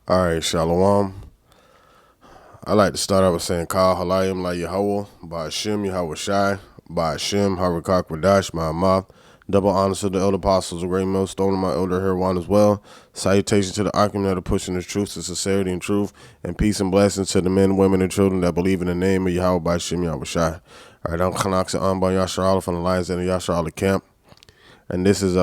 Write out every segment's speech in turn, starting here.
All right, Shalom. I like to start out with saying Kal Halayim La Yahweh, Ba'ashem Yahweh Shai, Ba'ashem Harakak Wadash Ma'amath. Double honors to the elder apostles of Great Millstone and my elder Herwan as well. Salutations to the Akim that are pushing the truth to sincerity and truth, and peace and blessings to the men, women, and children that believe in the name of Yahweh Ba'ashem Yahweh Shai. All right, I'm Khanaksa Amba Yashar Allah from the Lions and the Yashar Allah camp, and this is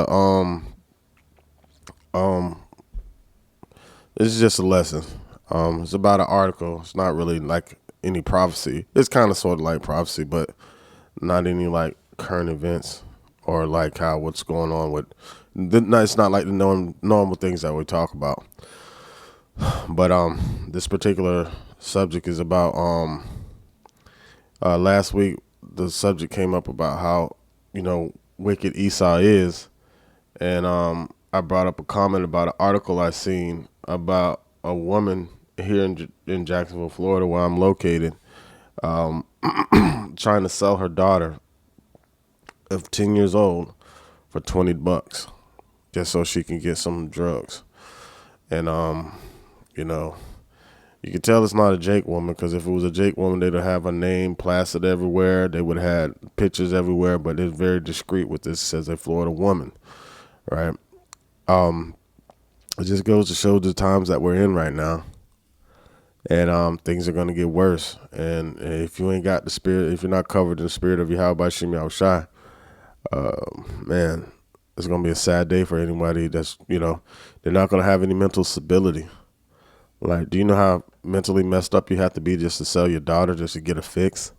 just a lesson. It's about an article. It's not really like any prophecy. It's kind of sort of like prophecy, but not any like current events or like how what's going on with. It's not like the normal things that we talk about. But this particular subject is about last week the subject came up about how wicked Esau is, and I brought up a comment about an article I seen about a woman here in Jacksonville, Florida, where I'm located, trying to sell her daughter of 10 years old for $20 just so she can get some drugs. And you can tell it's not a Jake woman, because if it was a Jake woman, they'd have her name plastered everywhere. They would have had pictures everywhere, but it's very discreet with this. It says a Florida woman, right? It just goes to show the times that we're in right now. And things are going to get worse. And if you ain't got the spirit, if you're not covered in the spirit of Yahweh B'Shem Yahweh Shai, man, it's going to be a sad day for anybody that's, they're not going to have any mental stability. Like, do you know how mentally messed up you have to be just to sell your daughter just to get a fix?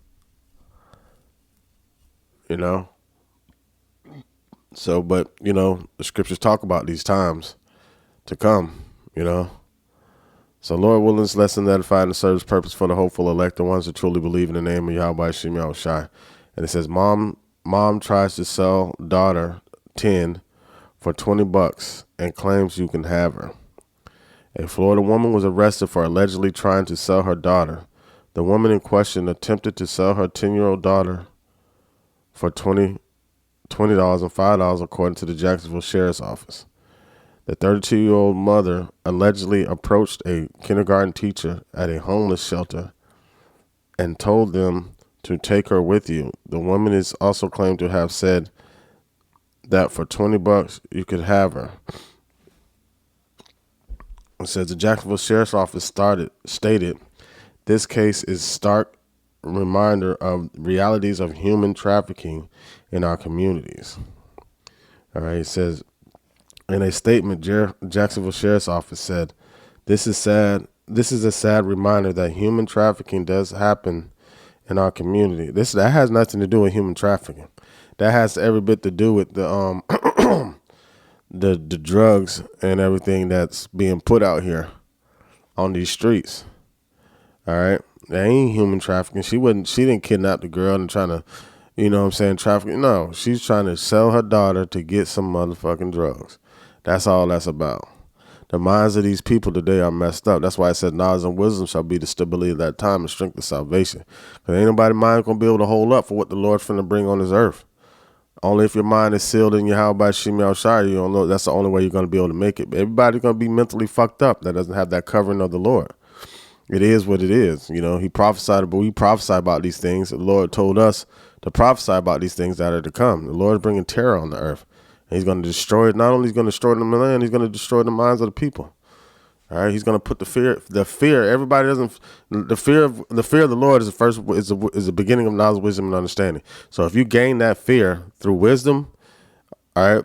So, but, the scriptures talk about these times to come, So Lord willing, this lesson edified and serves purpose for the hopeful elect, the ones that truly believe in the name of Yahweh Shem Yahweh Shai. And it says, Mom tries to sell daughter 10 for $20 and claims you can have her. A Florida woman was arrested for allegedly trying to sell her daughter. The woman in question attempted to sell her 10-year-old daughter for $20 and $5 according to the Jacksonville Sheriff's Office. The 32-year-old mother allegedly approached a kindergarten teacher at a homeless shelter and told them to take her with you. The woman is also claimed to have said that for $20 you could have her. It says the Jacksonville Sheriff's Office stated, this case is stark reminder of realities of human trafficking in our communities. All right, it says, in a statement, Jacksonville Sheriff's Office said, this is sad. This is a sad reminder that human trafficking does happen in our community. That has nothing to do with human trafficking. That has every bit to do with the the drugs and everything that's being put out here on these streets. All right. That ain't human trafficking. She didn't kidnap the girl and trying to, trafficking. No, she's trying to sell her daughter to get some motherfucking drugs. That's all that's about. The minds of these people today are messed up. That's why I said knowledge and wisdom shall be the stability of that time and strength of salvation. Because ain't nobody mind going to be able to hold up for what the Lord's finna bring on this earth. Only if your mind is sealed in Yahweh B'Shem Yahweh Shai, you don't know. That's the only way you're going to be able to make it. Everybody's going to be mentally fucked up that doesn't have that covering of the Lord. It is what it is. He prophesied, but we prophesy about these things. The Lord told us to prophesy about these things that are to come. The Lord is bringing terror on the earth. And he's going to destroy it. Not only is he going to destroy the land, he's going to destroy the minds of the people. All right, he's going to put the fear. Everybody doesn't. The fear of the Lord is the beginning of knowledge, wisdom, and understanding. So if you gain that fear through wisdom, all right,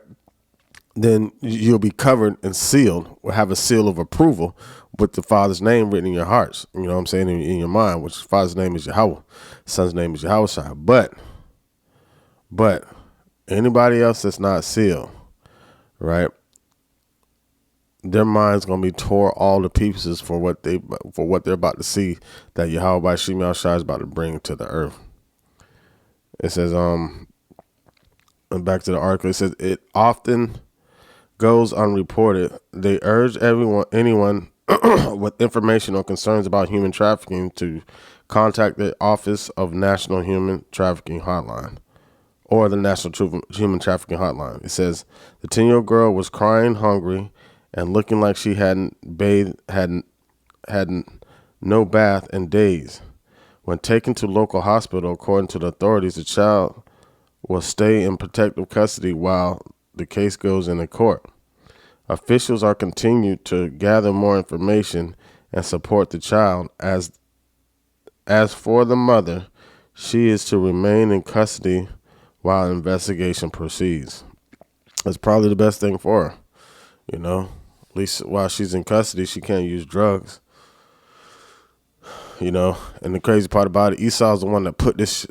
then you'll be covered and sealed, or have a seal of approval with the Father's name written in your hearts. You know what I'm saying, in your mind, which the Father's name is Yahweh, Son's name is Yahweh Shai. But anybody else that's not sealed, right? Their mind's gonna be tore all to pieces for what they're about to see that Yahweh B'Shem Yahweh Shai is about to bring to the earth. It says, and back to the article, it says it often goes unreported. They urge anyone with information or concerns about human trafficking to contact the Office of National Human Trafficking Hotline or the National Human Trafficking Hotline. It says the 10-year-old girl was crying, hungry, and looking like she hadn't bathed no bath in days. When taken to local hospital, according to the authorities, the child will stay in protective custody while the case goes into court. Officials are continued to gather more information and support the child. As for the mother, she is to remain in custody while investigation proceeds. That's probably the best thing for her, you know. At least while she's in custody, she can't use drugs, you know. And the crazy part about it, Esau's the one that put this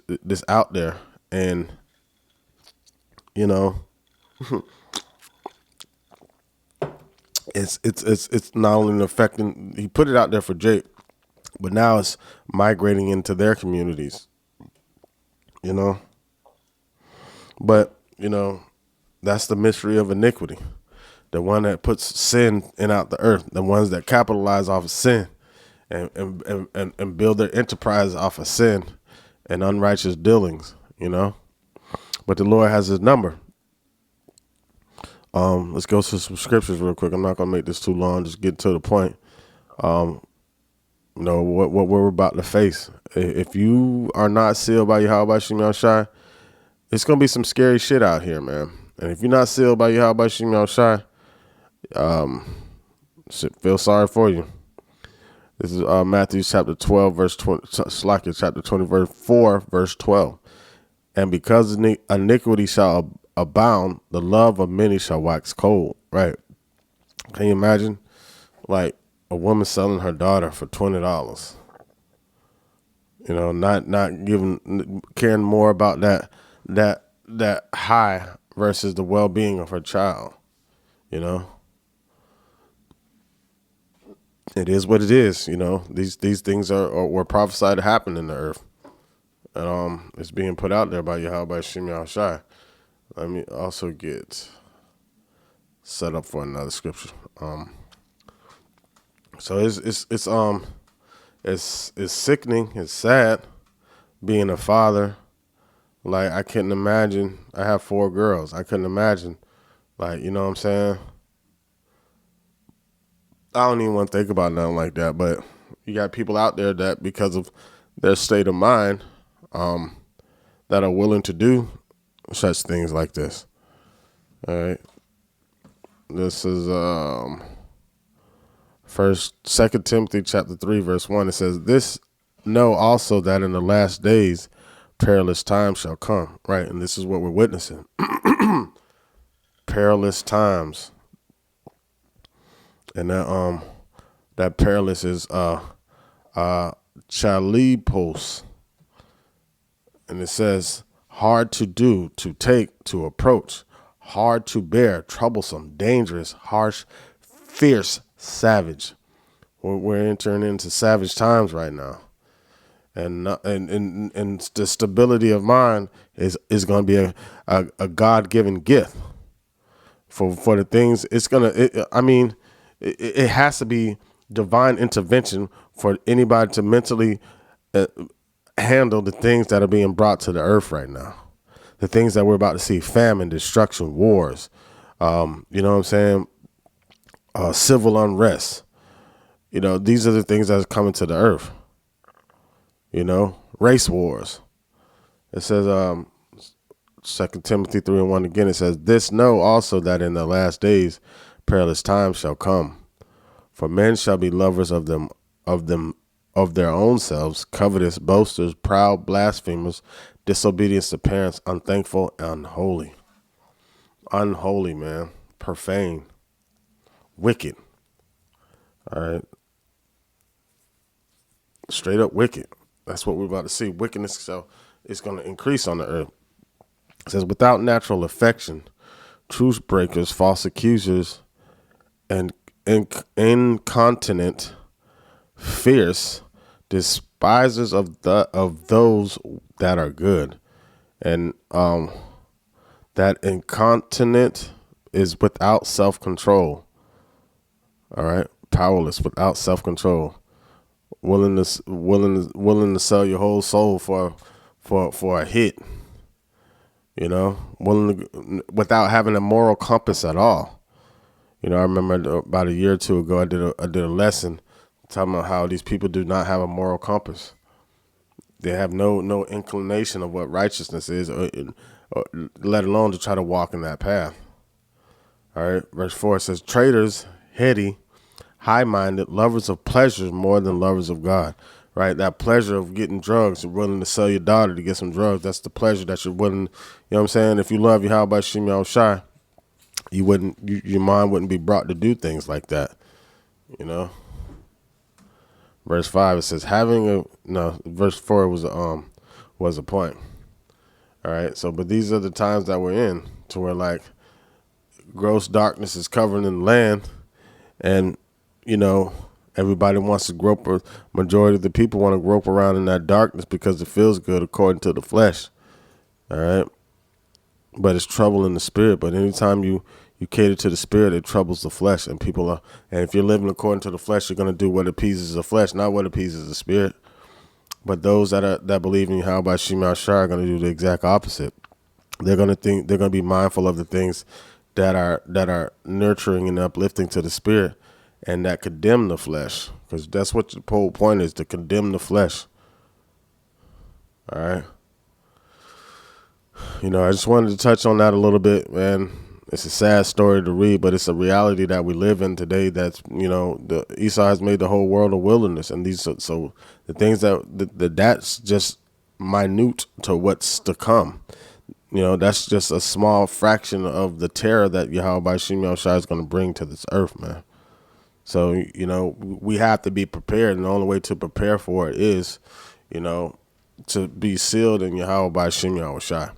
out there, and you know, it's not only affecting. He put it out there for Jake, but now it's migrating into their communities, you know. But you know, that's the mystery of iniquity. The one that puts sin in out the earth, the ones that capitalize off of sin and build their enterprise off of sin and unrighteous dealings, you know. But the Lord has his number. Let's go to some scriptures real quick. I'm not gonna make this too long, just get to the point. You know, what we're about to face. If you are not sealed by Yahweh Shem Shai, it's gonna be some scary shit out here, man. And if you're not sealed by Yahweh Shem Shai, feel sorry for you. This is Matthew chapter 12, verse 20, Slakia chapter 20, verse 4, verse 12. And because iniquity shall abound, the love of many shall wax cold. Right? Can you imagine, like a woman selling her daughter for $20? You know, not caring more about that high versus the well-being of her child. You know, it is what it is. You know, these things were prophesied to happen in the earth, and it's being put out there by Yahweh Shem Yahushai. Let me also get set up for another scripture. So it's sickening. It's sad being a father. Like, I couldn't imagine. I have 4 girls. I couldn't imagine. Like, you know what I'm saying? I don't even want to think about nothing like that. But you got people out there that, because of their state of mind, that are willing to do such things like this. All right. This is Second Timothy chapter 3, verse 1. It says, "This know also that in the last days perilous times shall come." Right, and this is what we're witnessing. Perilous times. And that perilous is chalipos. And it says, hard to do, to take, to approach, hard to bear, troublesome, dangerous, harsh, fierce, savage. We're entering into savage times right now. And the stability of mind is going to be a God-given gift for the things. It's going to, it has to be divine intervention for anybody to mentally handle the things that are being brought to the earth right now. The things that we're about to see: famine, destruction, wars, you know what I'm saying? Civil unrest. You know, these are the things that are coming to the earth. You know, race wars. It says, 2 Timothy 3:1 again, it says, "This know also that in the last days perilous times shall come. For men shall be lovers of their own selves, covetous, boasters, proud, blasphemers, disobedient to parents, unthankful, unholy." Unholy, man. Profane. Wicked. All right. Straight up wicked. That's what we're about to see. Wickedness, so it's going to increase on the earth. It says, "Without natural affection, truce breakers, false accusers, and incontinent, fierce, despisers of those that are good." And that incontinent is without self-control. All right, powerless, without self-control, willing to sell your whole soul for a hit. You know, without having a moral compass at all. You know, I remember about a year or two ago, I did a lesson talking about how these people do not have a moral compass. They have no inclination of what righteousness is, or let alone to try to walk in that path. All right, verse 4 says, traitors, heady, high-minded, lovers of pleasures more than lovers of God. Right, that pleasure of getting drugs, you're willing to sell your daughter to get some drugs. That's the pleasure that you're willing. You know what I'm saying? If you love Yahweh Shem Yahushai, you wouldn't, your mind wouldn't be brought to do things like that. You know. Verse 5 it says, verse 4 was a point. All right, so but these are the times that we're in, to where like gross darkness is covering the land, and everybody wants to grope, or majority of the people want to grope around in that darkness because it feels good according to the flesh. All right, but it's trouble in the spirit. But anytime you cater to the spirit, it troubles the flesh, and and if you're living according to the flesh, you're going to do what appeases the flesh, not what appeases the spirit. But those that believe in Yahweh Shem Yahushua are going to do the exact opposite. They're going to be mindful of the things that are nurturing and uplifting to the spirit, and that condemn the flesh, because that's what the whole point is, to condemn the flesh. All right. I just wanted to touch on that a little bit, man. It's a sad story to read, but it's a reality that we live in today. That's, the Esau has made the whole world a wilderness, and so the things that's just minute to what's to come. That's just a small fraction of the terror that Yahweh Shem Yahushua is going to bring to this earth, man. So, we have to be prepared, and the only way to prepare for it is, to be sealed in Yahweh Shem Yahushua,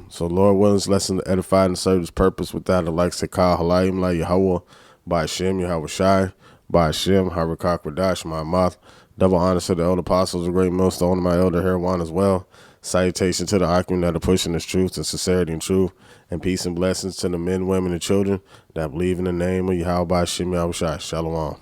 So Lord willing, this lesson to edify and serve His purpose with that, like Sekah Halayim La Yahweh, by Hashem, Yahushai, by Hashem, Harakak Radash, my mouth. Double honor to the elder apostles, a great millstone, to my elder Herwan as well. Salutation to the Akim that are pushing this truth and sincerity and truth, and peace and blessings to the men, women, and children that believe in the name of Yahweh Shem Yahushai. Shalom.